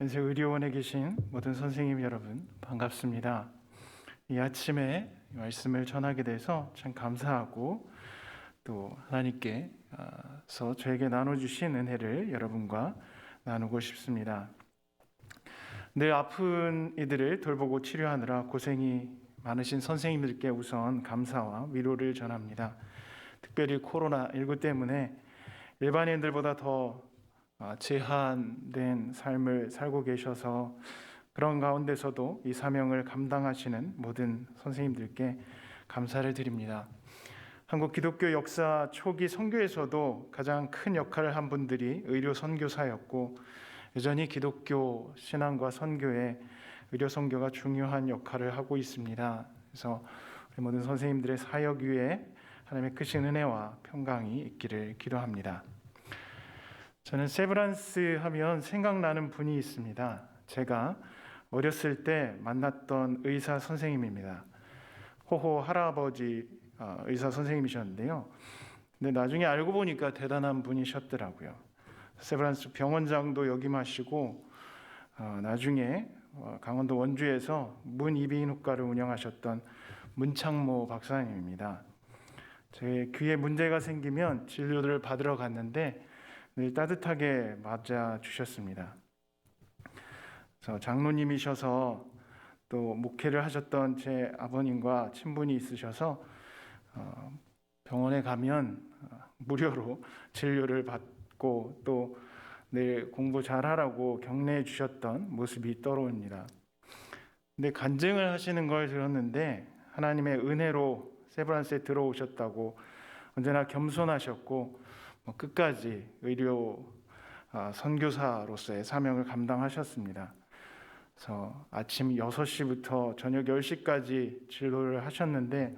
연세의료원에 계신 모든 선생님 여러분 반갑습니다. 이 아침에 말씀을 전하게 돼서 참 감사하고 또 하나님께서 저에게 나눠주신 은혜를 여러분과 나누고 싶습니다. 늘 아픈 이들을 돌보고 치료하느라 고생이 많으신 선생님들께 우선 감사와 위로를 전합니다. 특별히 코로나19 때문에 일반인들보다 더 제한된 삶을 살고 계셔서 그런 가운데서도 이 사명을 감당하시는 모든 선생님들께 감사를 드립니다. 한국 기독교 역사 초기 선교에서도 가장 큰 역할을 한 분들이 의료 선교사였고 여전히 기독교 신앙과 선교에 의료 선교가 중요한 역할을 하고 있습니다. 그래서 우리 모든 선생님들의 사역 위에 하나님의 크신 은혜와 평강이 있기를 기도합니다. 저는 세브란스 하면 생각나는 분이 있습니다. 제가 어렸을 때 만났던 의사 선생님입니다. 호호 할아버지 의사 선생님이셨는데요. 근데 나중에 알고 보니까 대단한 분이셨더라고요. 세브란스 병원장도 역임하시고 나중에 강원도 원주에서 문이비인후과를 운영하셨던 문창모 박사님입니다. 제 귀에 문제가 생기면 진료를 받으러 갔는데 늘 따뜻하게 맞아주셨습니다. 그래서 장로님이셔서 또 목회를 하셨던 제 아버님과 친분이 있으셔서 병원에 가면 무료로 진료를 받고 또 늘 공부 잘하라고 격려해 주셨던 모습이 떠오릅니다. 근데 간증을 하시는 걸 들었는데 하나님의 은혜로 세브란스에 들어오셨다고 언제나 겸손하셨고 끝까지 의료 선교사로서의 사명을 감당하셨습니다. 그래서 아침 6시부터 저녁 10시까지 진료를 하셨는데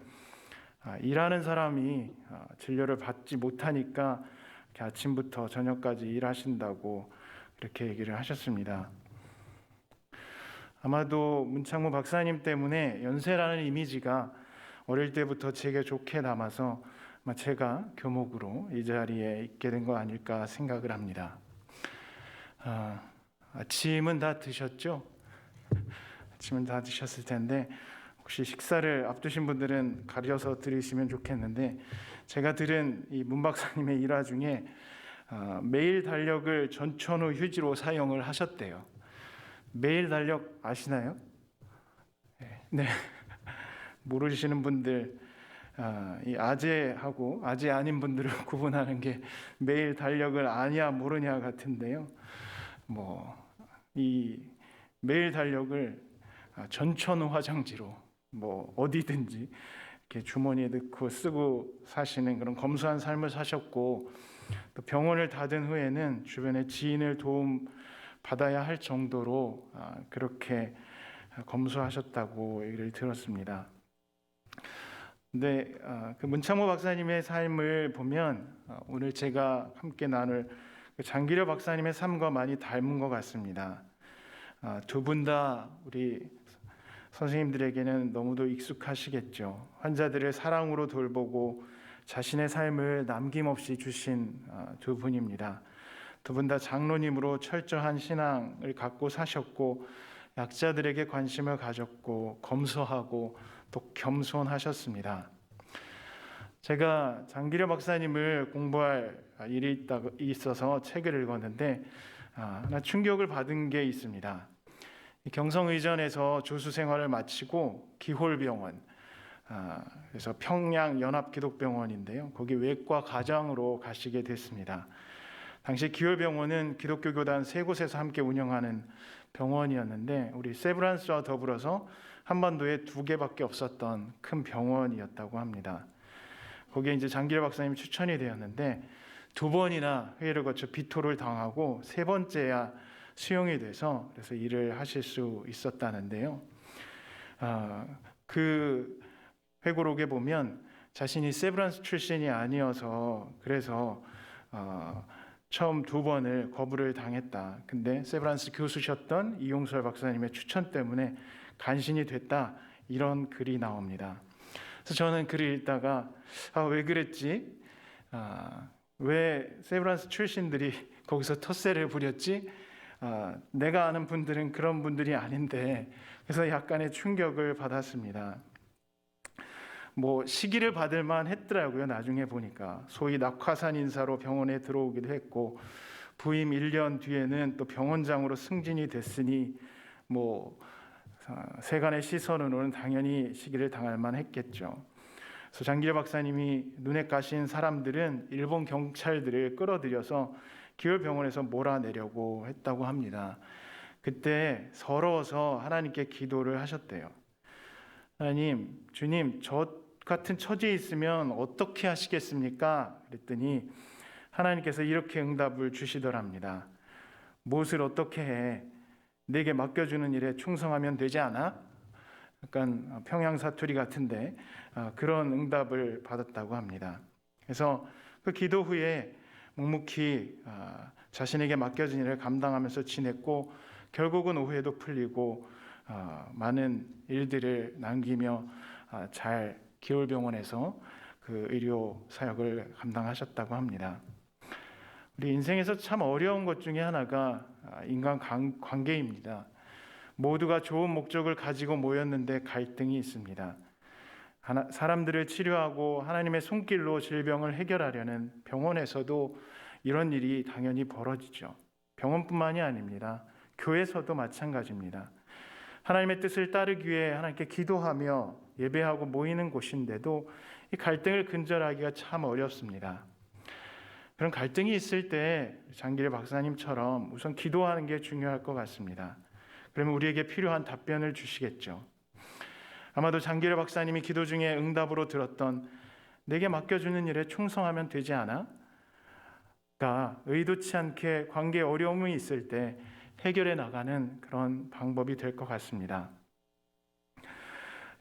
일하는 사람이 진료를 받지 못하니까 아침부터 저녁까지 일하신다고 그렇게 얘기를 하셨습니다. 아마도 문창모 박사님 때문에 연세라는 이미지가 어릴 때부터 제게 좋게 남아서 제가 교목으로 이 자리에 있게 된 거 아닐까 생각을 합니다. 아침은 다 드셨죠? 아침은 다 드셨을 텐데 혹시 식사를 앞두신 분들은 가려서 들으시면 좋겠는데 제가 들은 이 문 박사님의 일화 중에 매일 달력을 전천후 휴지로 사용을 하셨대요. 매일 달력 아시나요? 네. 모르시는 분들 이 아재하고 아재 아닌 분들을 구분하는 게 매일 달력을 아냐 모르냐 같은데요. 이 매일 달력을 전천후 화장지로 어디든지 이렇게 주머니에 넣고 쓰고 사시는 그런 검소한 삶을 사셨고 또 병원을 닫은 후에는 주변의 지인을 도움 받아야 할 정도로 그렇게 검소하셨다고 얘기를 들었습니다. 근데 그 문창모 박사님의 삶을 보면 오늘 제가 함께 나눌 장기려 박사님의 삶과 많이 닮은 것 같습니다. 두 분 다 우리 선생님들에게는 너무도 익숙하시겠죠. 환자들을 사랑으로 돌보고 자신의 삶을 남김없이 주신 두 분입니다. 두 분 다 장로님으로 철저한 신앙을 갖고 사셨고 약자들에게 관심을 가졌고 검소하고 또 겸손하셨습니다. 제가 장기려 박사님을 공부할 일이 있어서 책을 읽었는데 하나 충격을 받은 게 있습니다. 경성의전에서 조수 생활을 마치고 기홀병원, 그래서 평양연합기독병원인데요. 거기 외과 가장으로 가시게 됐습니다. 당시 기홀병원은 기독교 교단 세 곳에서 함께 운영하는 병원이었는데 우리 세브란스와 더불어서 한반도에 2개밖에 없었던 큰 병원이었다고 합니다. 거기에 이제 장기려 박사님이 추천이 되었는데 2번이나 회의를 거쳐 비토를 당하고 3번째야 수용이 돼서 그래서 일을 하실 수 있었다는데요. 그 회고록에 보면 자신이 세브란스 출신이 아니어서 그래서 처음 2번을 거부를 당했다. 근데 세브란스 교수셨던 이용설 박사님의 추천 때문에 간신히 됐다. 이런 글이 나옵니다. 그래서 저는 글을 읽다가 왜 그랬지? 왜 세브란스 출신들이 거기서 텃세를 부렸지? 내가 아는 분들은 그런 분들이 아닌데, 그래서 약간의 충격을 받았습니다. 뭐 시기를 받을 만 했더라고요. 나중에 보니까 소위 낙하산 인사로 병원에 들어오기도 했고, 부임 1년 뒤에는 또 병원장으로 승진이 됐으니 뭐 세간의 시선으로는 당연히 시기를 당할 만했겠죠. 그래서 장기려 박사님이 눈에 까신 사람들은 일본 경찰들을 끌어들여서 기울병원에서 몰아내려고 했다고 합니다. 그때 서러워서 하나님께 기도를 하셨대요. 하나님, 주님, 저 같은 처지에 있으면 어떻게 하시겠습니까? 그랬더니 하나님께서 이렇게 응답을 주시더랍니다. 무엇을 어떻게 해? 내게 맡겨주는 일에 충성하면 되지 않아? 약간 평양 사투리 같은데 그런 응답을 받았다고 합니다. 그래서 그 기도 후에 묵묵히 자신에게 맡겨진 일을 감당하면서 지냈고, 결국은 오해도 풀리고 많은 일들을 남기며 잘 기울병원에서 그 의료 사역을 감당하셨다고 합니다. 우리 인생에서 참 어려운 것 중에 하나가 인간 관계입니다. 모두가 좋은 목적을 가지고 모였는데 갈등이 있습니다. 사람들을 치료하고 하나님의 손길로 질병을 해결하려는 병원에서도 이런 일이 당연히 벌어지죠. 병원뿐만이 아닙니다. 교회에서도 마찬가지입니다. 하나님의 뜻을 따르기 위해 하나님께 기도하며 예배하고 모이는 곳인데도 이 갈등을 근절하기가 참 어렵습니다. 그런 갈등이 있을 때 장기려 박사님처럼 우선 기도하는 게 중요할 것 같습니다. 그러면 우리에게 필요한 답변을 주시겠죠. 아마도 장기려 박사님이 기도 중에 응답으로 들었던 내게 맡겨주는 일에 충성하면 되지 않아? 가 의도치 않게 관계에 어려움이 있을 때 해결해 나가는 그런 방법이 될 것 같습니다.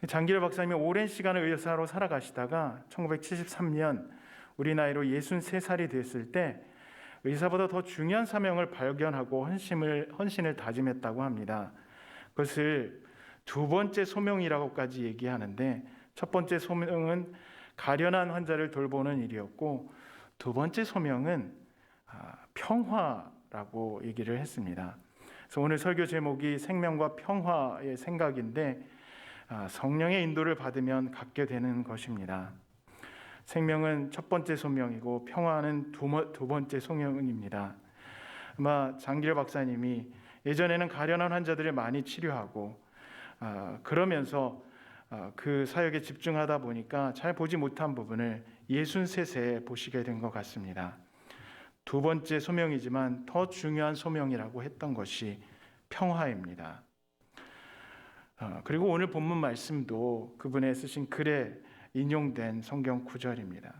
장기려 박사님이 오랜 시간을 의사로 살아가시다가 1973년 우리 나이로 63살이 됐을 때 의사보다 더 중요한 사명을 발견하고 헌신을 다짐했다고 합니다. 그것을 두 번째 소명이라고까지 얘기하는데, 첫 번째 소명은 가련한 환자를 돌보는 일이었고, 두 번째 소명은 평화라고 얘기를 했습니다. 그래서 오늘 설교 제목이 생명과 평화의 생각인데, 성령의 인도를 받으면 갖게 되는 것입니다. 생명은 첫 번째 소명이고 평화는 두 번째 소명입니다. 아마 장기려 박사님이 예전에는 가련한 환자들을 많이 치료하고 그러면서 그 사역에 집중하다 보니까 잘 보지 못한 부분을 63세에 보시게 된 것 같습니다. 두 번째 소명이지만 더 중요한 소명이라고 했던 것이 평화입니다. 그리고 오늘 본문 말씀도 그분의 쓰신 글에 인용된 성경 구절입니다.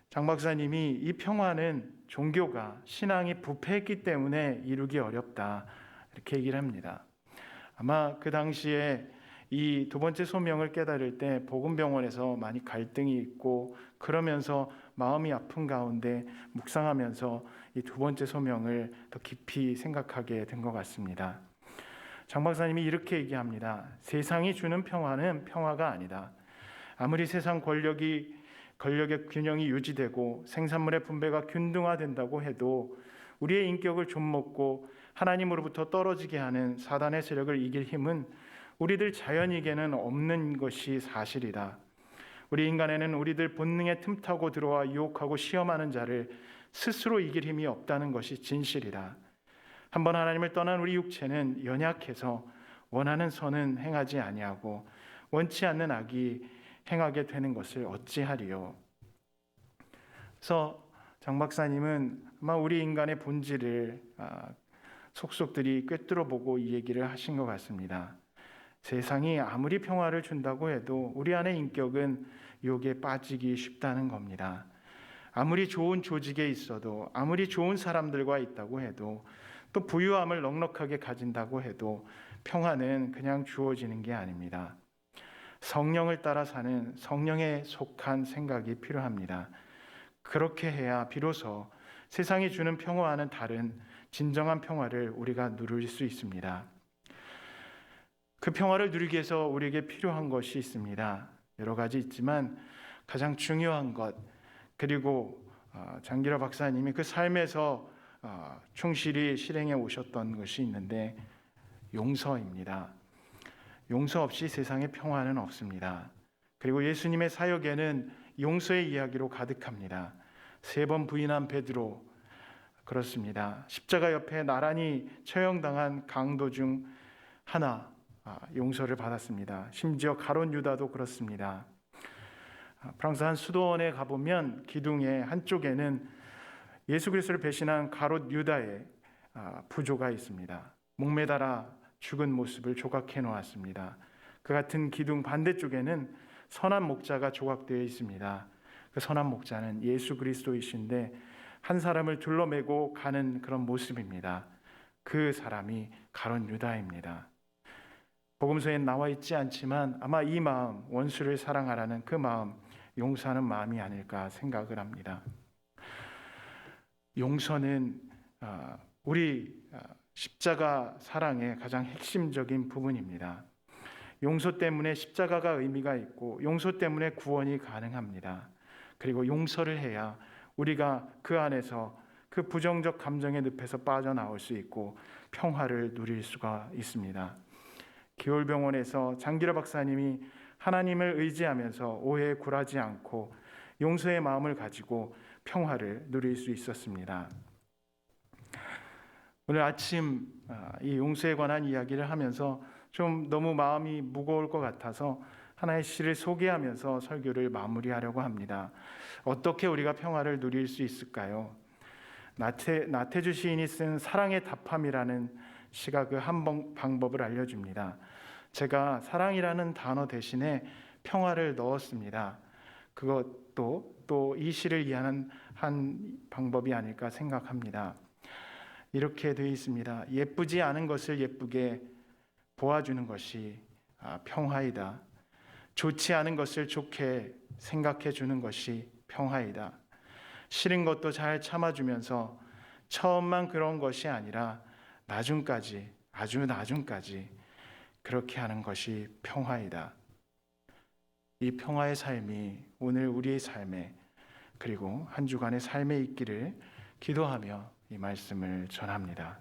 장 박사님이 이 평화는 종교가 신앙이 부패했기 때문에 이루기 어렵다 이렇게 얘기를 합니다. 아마 그 당시에 이 두 번째 소명을 깨달을 때 복음병원에서 많이 갈등이 있고 그러면서 마음이 아픈 가운데 묵상하면서 이 두 번째 소명을 더 깊이 생각하게 된 것 같습니다. 장 박사님이 이렇게 얘기합니다. 세상이 주는 평화는 평화가 아니다. 아무리 세상 권력의 균형이 유지되고 생산물의 분배가 균등화된다고 해도 우리의 인격을 좀먹고 하나님으로부터 떨어지게 하는 사단의 세력을 이길 힘은 우리들 자연에게는 없는 것이 사실이다. 우리 인간에는 우리들 본능에 틈타고 들어와 유혹하고 시험하는 자를 스스로 이길 힘이 없다는 것이 진실이다. 한번 하나님을 떠난 우리 육체는 연약해서 원하는 선은 행하지 아니하고 원치 않는 악이 행하게 되는 것을 어찌하리요. 그래서 장 박사님은 아마 우리 인간의 본질을 속속들이 꿰뚫어 보고 이 얘기를 하신 것 같습니다. 세상이 아무리 평화를 준다고 해도 우리 안의 인격은 유혹에 빠지기 쉽다는 겁니다. 아무리 좋은 조직에 있어도, 아무리 좋은 사람들과 있다고 해도, 또 부유함을 넉넉하게 가진다고 해도 평화는 그냥 주어지는 게 아닙니다. 성령을 따라 사는 성령에 속한 생각이 필요합니다. 그렇게 해야 비로소 세상이 주는 평화와는 다른 진정한 평화를 우리가 누릴 수 있습니다. 그 평화를 누리기 위해서 우리에게 필요한 것이 있습니다. 여러 가지 있지만 가장 중요한 것, 그리고 장기려 박사님이 그 삶에서 충실히 실행해 오셨던 것이 있는데 용서입니다. 용서 없이 세상에 평화는 없습니다. 그리고 예수님의 사역에는 용서의 이야기로 가득합니다. 3번 부인한 베드로 그렇습니다. 십자가 옆에 나란히 처형당한 강도 중 하나 용서를 받았습니다. 심지어 가룟 유다도 그렇습니다. 프랑스 한 수도원에 가보면 기둥의 한쪽에는 예수 그리스도를 배신한 가룟 유다의 부조가 있습니다. 목매달아 죽은 모습을 조각해 놓았습니다. 그 같은 기둥 반대쪽에는 선한 목자가 조각되어 있습니다. 그 선한 목자는 예수 그리스도이신데 한 사람을 둘러매고 가는 그런 모습입니다. 그 사람이 가룟 유다입니다. 복음서에 나와 있지 않지만 아마 이 마음, 원수를 사랑하라는 그 마음, 용서하는 마음이 아닐까 생각을 합니다. 용서는 우리 십자가 사랑의 가장 핵심적인 부분입니다. 용서 때문에 십자가가 의미가 있고 용서 때문에 구원이 가능합니다. 그리고 용서를 해야 우리가 그 안에서 그 부정적 감정의 늪에서 빠져나올 수 있고 평화를 누릴 수가 있습니다. 기울병원에서 장기라 박사님이 하나님을 의지하면서 오해에 굴하지 않고 용서의 마음을 가지고 평화를 누릴 수 있었습니다. 오늘 아침 이 용서에 관한 이야기를 하면서 좀 너무 마음이 무거울 것 같아서 하나의 시를 소개하면서 설교를 마무리하려고 합니다. 어떻게 우리가 평화를 누릴 수 있을까요? 나태주 시인이 쓴 사랑의 답함이라는 시가 그 한 방법을 알려줍니다. 제가 사랑이라는 단어 대신에 평화를 넣었습니다. 그것도 또 이 시를 이해하는 한 방법이 아닐까 생각합니다. 이렇게 되어 있습니다. 예쁘지 않은 것을 예쁘게 보아주는 것이 평화이다. 좋지 않은 것을 좋게 생각해 주는 것이 평화이다. 싫은 것도 잘 참아주면서 처음만 그런 것이 아니라 나중까지, 아주 나중까지 그렇게 하는 것이 평화이다. 이 평화의 삶이 오늘 우리의 삶에 그리고 한 주간의 삶에 있기를 기도하며 이 말씀을 전합니다.